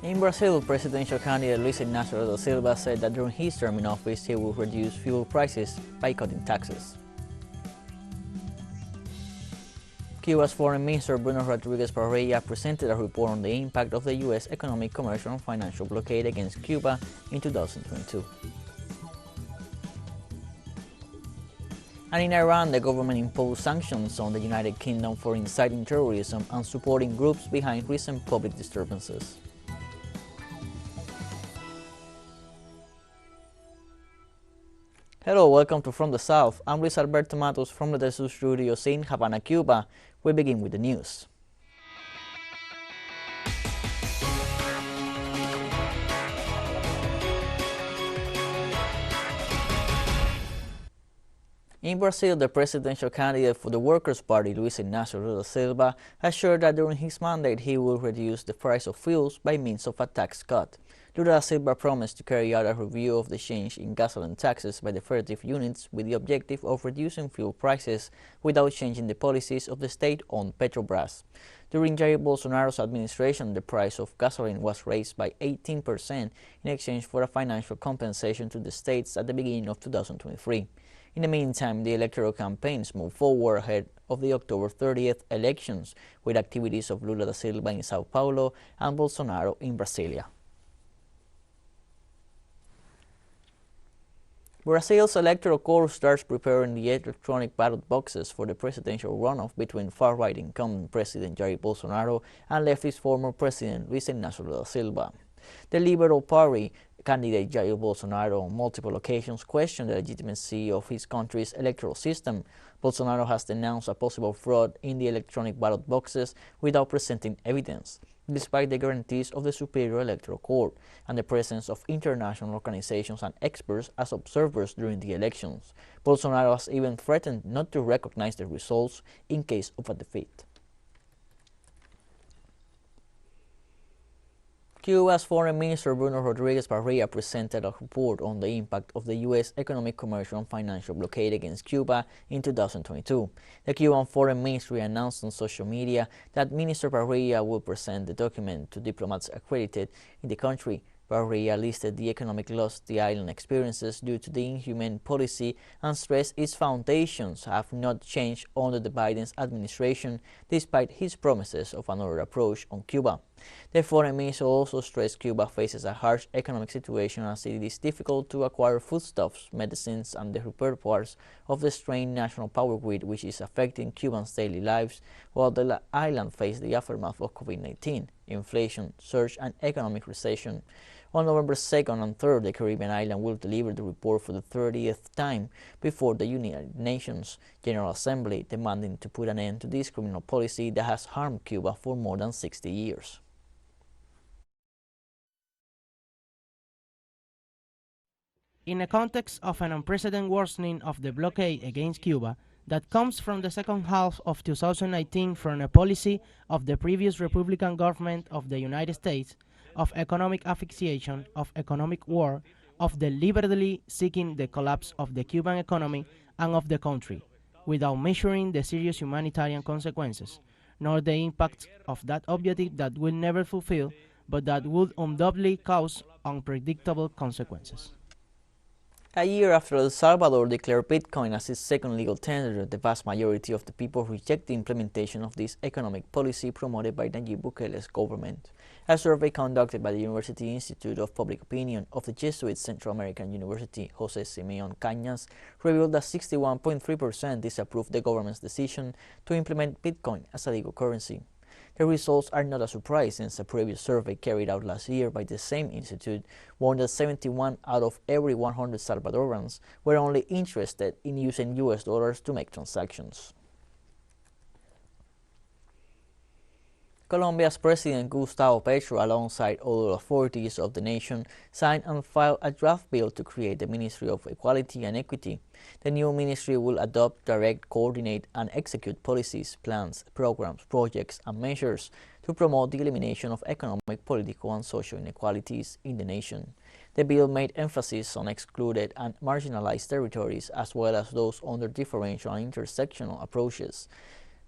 In Brazil, presidential candidate Lula da Silva said that during his term in office he will reduce fuel prices by cutting taxes. Cuba's Foreign Minister Bruno Rodriguez Parrilla presented a report on the impact of the U.S. economic, commercial, and financial blockade against Cuba in 2022. And in Iran, the government imposed sanctions on the United Kingdom for inciting terrorism and supporting groups behind recent public disturbances. Hello, welcome to From the South. I'm Luis Alberto Matos from the teleSUR studios in Havana, Cuba. We begin with the news. In Brazil, the presidential candidate for the Workers' Party, Lula da Silva, has assured that during his mandate he will reduce the price of fuels by means of a tax cut. Lula da Silva promised to carry out a review of the change in gasoline taxes by the federative units with the objective of reducing fuel prices without changing the policies of the state-owned Petrobras. During Jair Bolsonaro's administration, the price of gasoline was raised by 18% in exchange for a financial compensation to the states at the beginning of 2023. In the meantime, the electoral campaigns moved forward ahead of the October 30th elections, with activities of Lula da Silva in Sao Paulo and Bolsonaro in Brasilia. Brazil's electoral court starts preparing the electronic ballot boxes for the presidential runoff between far-right incumbent President Jair Bolsonaro and leftist former President Luiz Inácio Lula da Silva. The Liberal Party candidate Jair Bolsonaro on multiple occasions questioned the legitimacy of his country's electoral system. Bolsonaro has denounced a possible fraud in the electronic ballot boxes without presenting evidence, despite the guarantees of the Superior Electoral Court and the presence of international organizations and experts as observers during the elections. Bolsonaro has even threatened not to recognize the results in case of a defeat. Cuba's Foreign Minister Bruno Rodriguez Parrilla presented a report on the impact of the U.S. economic, commercial, and financial blockade against Cuba in 2022. The Cuban Foreign Ministry announced on social media that Minister Parrilla will present the document to diplomats accredited in the country. Parrilla listed the economic loss the island experiences due to the inhumane policy and stressed its foundations have not changed under the Biden administration, despite his promises of another approach on Cuba. The foreign minister also stressed Cuba faces a harsh economic situation as it is difficult to acquire foodstuffs, medicines, and the repair parts of the strained national power grid, which is affecting Cubans' daily lives, while the island faces the aftermath of COVID-19, inflation, surge, and economic recession. On November 2nd and 3rd, the Caribbean island will deliver the report for the 30th time before the United Nations General Assembly, demanding to put an end to this criminal policy that has harmed Cuba for more than 60 years. In the context of an unprecedented worsening of the blockade against Cuba that comes from the second half of 2019 from a policy of the previous Republican government of the United States, of economic asphyxiation, of economic war, of deliberately seeking the collapse of the Cuban economy and of the country, without measuring the serious humanitarian consequences, nor the impact of that objective that will never fulfill, but that would undoubtedly cause unpredictable consequences. A year after El Salvador declared Bitcoin as its second legal tender, the vast majority of the people reject the implementation of this economic policy promoted by Nayib Bukele's government. A survey conducted by the University Institute of Public Opinion of the Jesuit Central American University, Jose Simeon Cañas, revealed that 61.3% disapproved the government's decision to implement Bitcoin as a legal currency. The results are not a surprise, since a previous survey carried out last year by the same institute warned that 71 out of every 100 Salvadorans were only interested in using US dollars to make transactions. Colombia's President Gustavo Petro, alongside other authorities of the nation, signed and filed a draft bill to create the Ministry of Equality and Equity. The new ministry will adopt, direct, coordinate, and execute policies, plans, programs, projects, and measures to promote the elimination of economic, political, and social inequalities in the nation. The bill made emphasis on excluded and marginalized territories, as well as those under differential and intersectional approaches,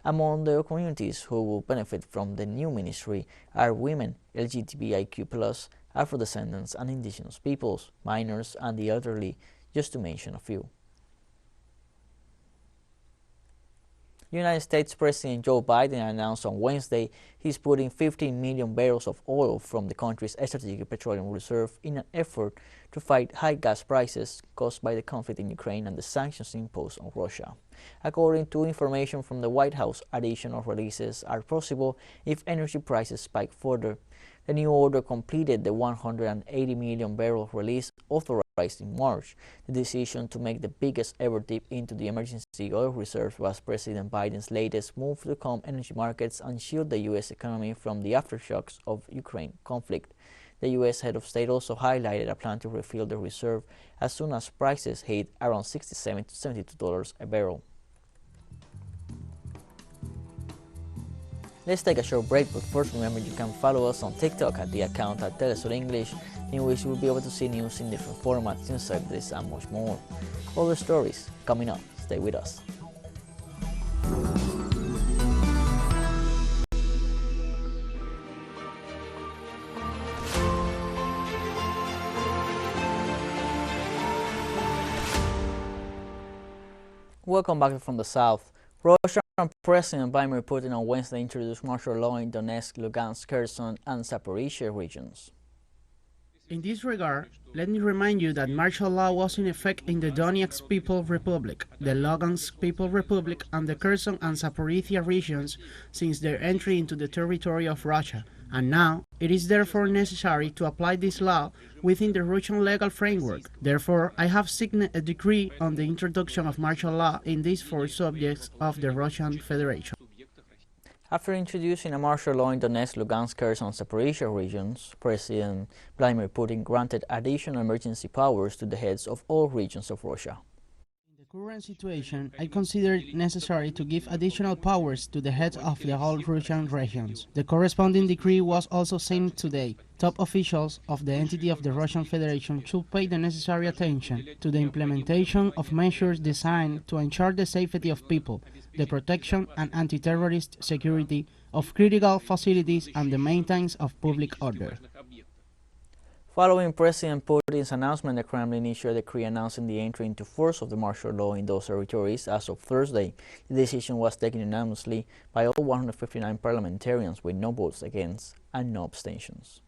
Among the communities who will benefit from the new ministry are women, LGBTIQ+, Afro-descendants and indigenous peoples, minors, and the elderly, just to mention a few. United States President Joe Biden announced on Wednesday he's putting 15 million barrels of oil from the country's strategic petroleum reserve in an effort to fight high gas prices caused by the conflict in Ukraine and the sanctions imposed on Russia. According to information from the White House, additional releases are possible if energy prices spike further. The new order completed the 180 million barrel release authorized in March. The decision to make the biggest ever dip into the emergency oil reserve was President Biden's latest move to calm energy markets and shield the U.S. economy from the aftershocks of Ukraine conflict. The U.S. head of state also highlighted a plan to refill the reserve as soon as prices hit around $67 to $72 a barrel. Let's take a short break, but first remember you can follow us on TikTok at the account at teleSUR English, in which you will be able to see news in different formats, inside this and much more. Other stories coming up. Stay with us. Welcome back from the south. Russian President Vladimir Putin on Wednesday introduced martial law in Donetsk, Lugansk, Kherson, and Zaporizhia regions. In this regard, let me remind you that martial law was in effect in the Donetsk People's Republic, the Lugansk People's Republic, and the Kherson and Zaporizhia regions since their entry into the territory of Russia, and now it is therefore necessary to apply this law within the Russian legal framework. Therefore, I have signed a decree on the introduction of martial law in these four subjects of the Russian Federation. After introducing a martial law in Donetsk, Lugansk, Kherson, and Zaporizhia regions, President Vladimir Putin granted additional emergency powers to the heads of all regions of Russia. In the current situation, I consider it necessary to give additional powers to the heads of the whole Russian regions. The corresponding decree was also signed today. Top officials of the entity of the Russian Federation should pay the necessary attention to the implementation of measures designed to ensure the safety of people, the protection and anti-terrorist security of critical facilities, and the maintenance of public order. Following President Putin's announcement, the Kremlin issued a decree announcing the entry into force of the martial law in those territories as of Thursday. The decision was taken unanimously by all 159 parliamentarians with no votes against and no abstentions.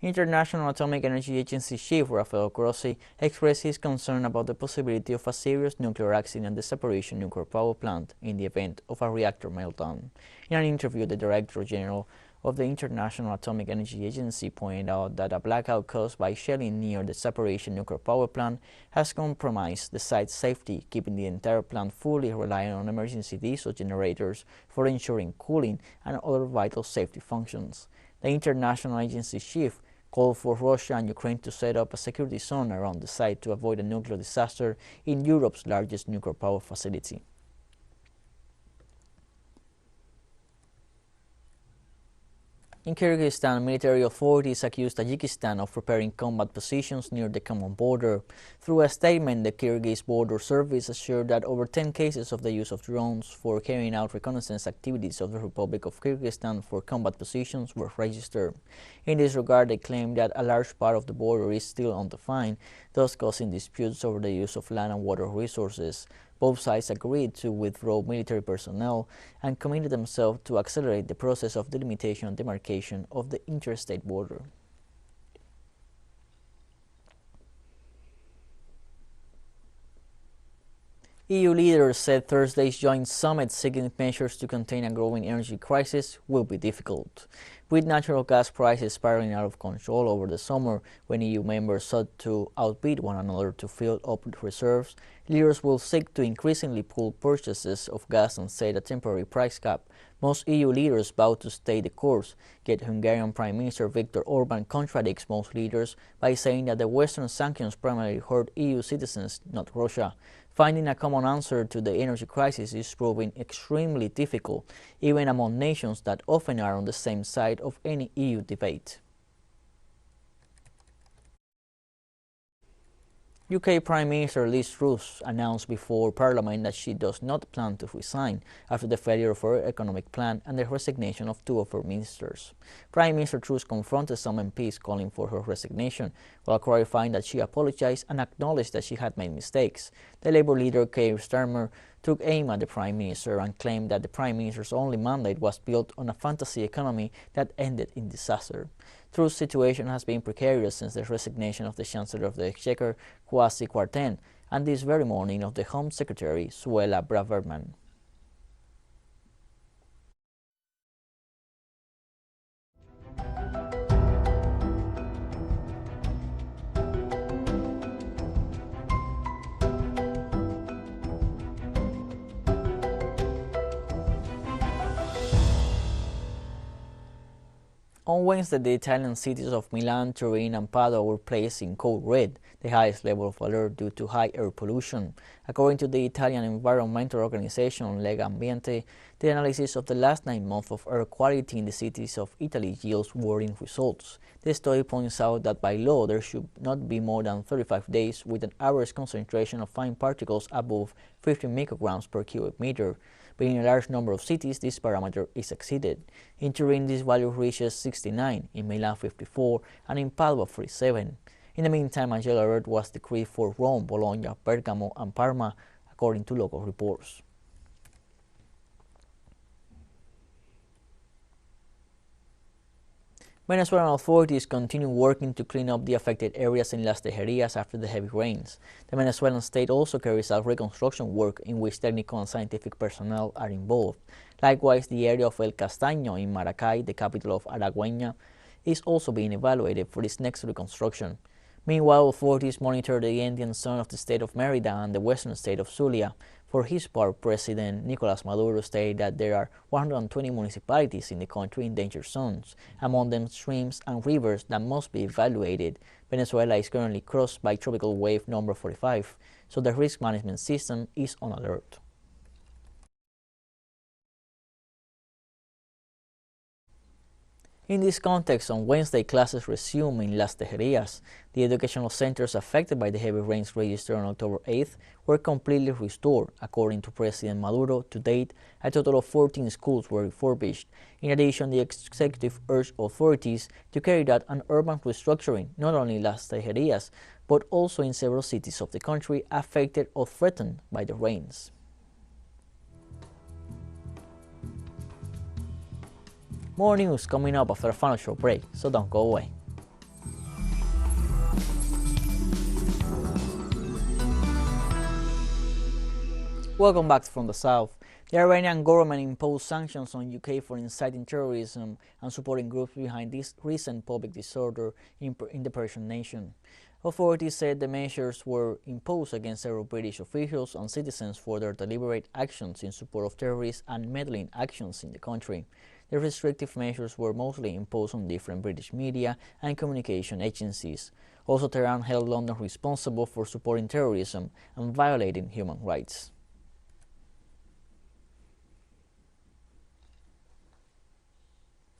International Atomic Energy Agency Chief Rafael Grossi expressed his concern about the possibility of a serious nuclear accident at the Zaporizhia nuclear power plant in the event of a reactor meltdown. In an interview, the Director General of the International Atomic Energy Agency pointed out that a blackout caused by shelling near the Zaporizhia nuclear power plant has compromised the site's safety, keeping the entire plant fully reliant on emergency diesel generators for ensuring cooling and other vital safety functions. The international agency chief called for Russia and Ukraine to set up a security zone around the site to avoid a nuclear disaster in Europe's largest nuclear power facility. In Kyrgyzstan, military authorities accused Tajikistan of preparing combat positions near the common border. Through a statement, the Kyrgyz Border Service assured that over 10 cases of the use of drones for carrying out reconnaissance activities of the Republic of Kyrgyzstan for combat positions were registered. In this regard, they claimed that a large part of the border is still undefined, thus causing disputes over the use of land and water resources. Both sides agreed to withdraw military personnel and committed themselves to accelerate the process of delimitation and demarcation of the interstate border. EU leaders said Thursday's joint summit seeking measures to contain a growing energy crisis will be difficult. With natural gas prices spiraling out of control over the summer when EU members sought to outbid one another to fill up reserves, leaders will seek to increasingly pull purchases of gas and set a temporary price cap. Most EU leaders vow to stay the course, yet Hungarian Prime Minister Viktor Orban contradicts most leaders by saying that the Western sanctions primarily hurt EU citizens, not Russia. Finding a common answer to the energy crisis is proving extremely difficult, even among nations that often are on the same side of any EU debate. UK Prime Minister Liz Truss announced before Parliament that she does not plan to resign after the failure of her economic plan and the resignation of two of her ministers. Prime Minister Truss confronted some MPs calling for her resignation, while clarifying that she apologized and acknowledged that she had made mistakes. The Labour leader Keir Starmer took aim at the Prime Minister and claimed that the Prime Minister's only mandate was built on a fantasy economy that ended in disaster. Truss's situation has been precarious since the resignation of the Chancellor of the Exchequer, Kwasi Kwarteng, and this very morning of the Home Secretary, Suella Braverman. On Wednesday, the Italian cities of Milan, Turin, and Padua were placed in code red, the highest level of alert due to high air pollution. According to the Italian environmental organization Lega Ambiente, the analysis of the last 9 months of air quality in the cities of Italy yields worrying results. The study points out that by law there should not be more than 35 days with an average concentration of fine particles above 15 micrograms per cubic meter. But in a large number of cities, this parameter is exceeded. In Turin, this value reaches 69, in Milan 54, and in Padua 47. In the meantime, a yellow alert was decreed for Rome, Bologna, Bergamo, and Parma, according to local reports. Venezuelan authorities continue working to clean up the affected areas in Las Tejerias after the heavy rains. The Venezuelan state also carries out reconstruction work in which technical and scientific personnel are involved. Likewise, the area of El Castaño in Maracay, the capital of Aragüeña, is also being evaluated for its next reconstruction. Meanwhile, authorities monitor the Indian zone of the state of Mérida and the western state of Zulia. For his part, President Nicolás Maduro stated that there are 120 municipalities in the country in danger zones, among them streams and rivers that must be evaluated. Venezuela is currently crossed by tropical wave number 45, so the risk management system is on alert. In this context, on Wednesday, classes resumed in Las Tejerias. The educational centers affected by the heavy rains registered on October 8th were completely restored. According to President Maduro, to date, a total of 14 schools were refurbished. In addition, the executive urged authorities to carry out an urban restructuring, not only in Las Tejerias, but also in several cities of the country affected or threatened by the rains. More news coming up after a final short break, so don't go away. Welcome back from the South. The Iranian government imposed sanctions on UK for inciting terrorism and supporting groups behind this recent public disorder in the Persian nation. Authorities said the measures were imposed against several British officials and citizens for their deliberate actions in support of terrorist and meddling actions in the country. The restrictive measures were mostly imposed on different British media and communication agencies. Also, Tehran held London responsible for supporting terrorism and violating human rights.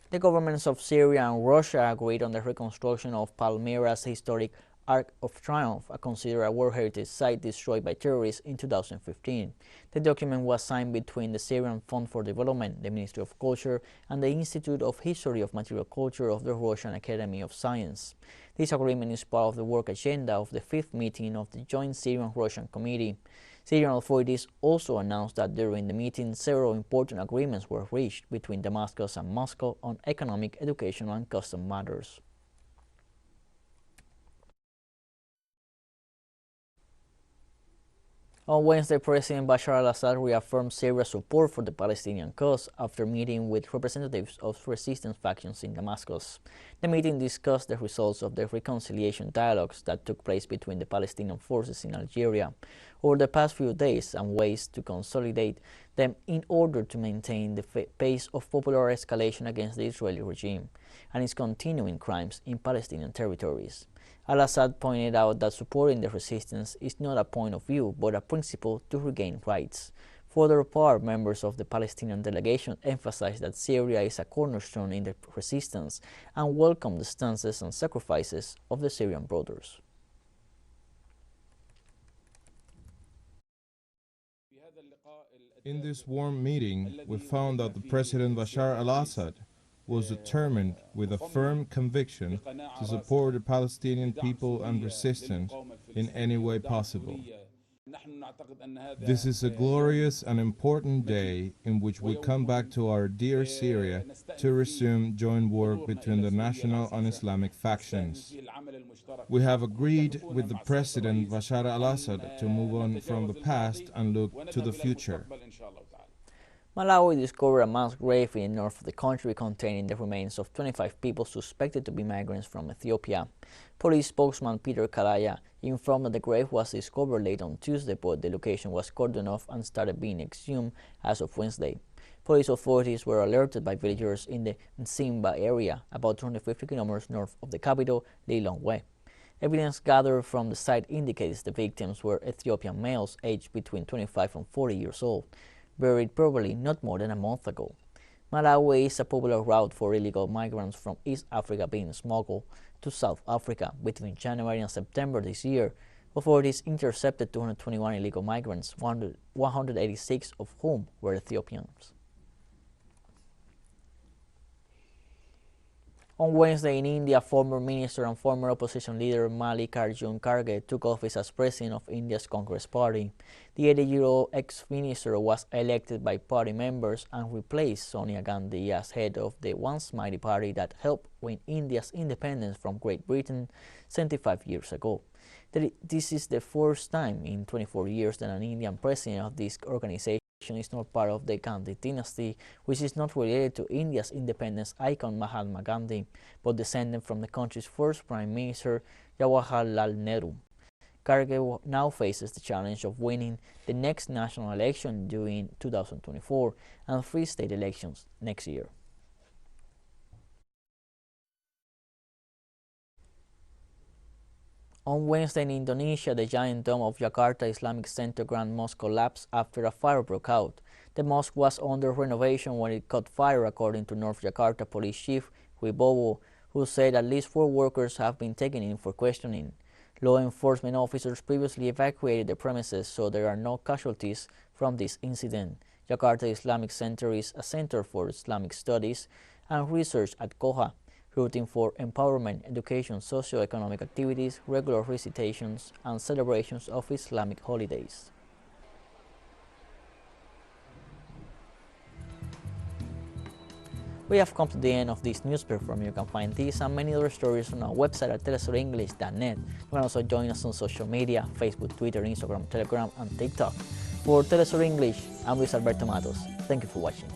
The governments of Syria and Russia agreed on the reconstruction of Palmyra's historic Arc of Triumph, considered a World Heritage Site destroyed by terrorists in 2015. The document was signed between the Syrian Fund for Development, the Ministry of Culture, and the Institute of History of Material Culture of the Russian Academy of Science. This agreement is part of the work agenda of the 5th meeting of the Joint Syrian-Russian Committee. Syrian authorities also announced that during the meeting several important agreements were reached between Damascus and Moscow on economic, educational, and custom matters. On Wednesday, President Bashar al-Assad reaffirmed Syria's support for the Palestinian cause after meeting with representatives of resistance factions in Damascus. The meeting discussed the results of the reconciliation dialogues that took place between the Palestinian forces in Algeria over the past few days and ways to consolidate them in order to maintain the pace of popular escalation against the Israeli regime and its continuing crimes in Palestinian territories. Al-Assad pointed out that supporting the resistance is not a point of view but a principle to regain rights. For their part, members of the Palestinian delegation emphasized that Syria is a cornerstone in the resistance and welcomed the stances and sacrifices of the Syrian brothers. In this warm meeting, we found that the President Bashar al-Assad was determined with a firm conviction to support the Palestinian people and resistance in any way possible. This is a glorious and important day in which we come back to our dear Syria to resume joint work between the national and Islamic factions. We have agreed with the President Bashar al-Assad to move on from the past and look to the future. Malawi discovered a mass grave in the north of the country containing the remains of 25 people suspected to be migrants from Ethiopia. Police spokesman Peter Kalaya informed that the grave was discovered late on Tuesday, but the location was cordoned off and started being exhumed as of Wednesday. Police authorities were alerted by villagers in the Nsimba area, about 250 kilometers north of the capital, Lilongwe. Evidence gathered from the site indicates the victims were Ethiopian males aged between 25 and 40 years old, buried probably not more than a month ago. Malawi is a popular route for illegal migrants from East Africa being smuggled to South Africa. Between January and September this year, authorities intercepted 221 illegal migrants, 186 of whom were Ethiopians. On Wednesday in India, former minister and former opposition leader Mallikarjun Kharge took office as president of India's Congress Party. The 80-year-old ex-minister was elected by party members and replaced Sonia Gandhi as head of the once mighty party that helped win India's independence from Great Britain 75 years ago. This is the first time in 24 years that an Indian president of this organization is not part of the Gandhi dynasty, which is not related to India's independence icon Mahatma Gandhi, but descended from the country's first Prime Minister Jawaharlal Nehru. Kharge now faces the challenge of winning the next national election during 2024 and 3 state elections next year. On Wednesday in Indonesia, the giant dome of Jakarta Islamic Center Grand Mosque collapsed after a fire broke out. The mosque was under renovation when it caught fire, according to North Jakarta Police Chief Wibowo, who said at least 4 workers have been taken in for questioning. Law enforcement officers previously evacuated the premises, so there are no casualties from this incident. Jakarta Islamic Center is a center for Islamic studies and research at Koha, routing for empowerment, education, socio-economic activities, regular recitations, and celebrations of Islamic holidays. We have come to the end of this news platform. You can find these and many other stories on our website at telesurenglish.net. You can also join us on social media, Facebook, Twitter, Instagram, Telegram, and TikTok. For TeleSUR English, I'm Luis Alberto Matos. Thank you for watching.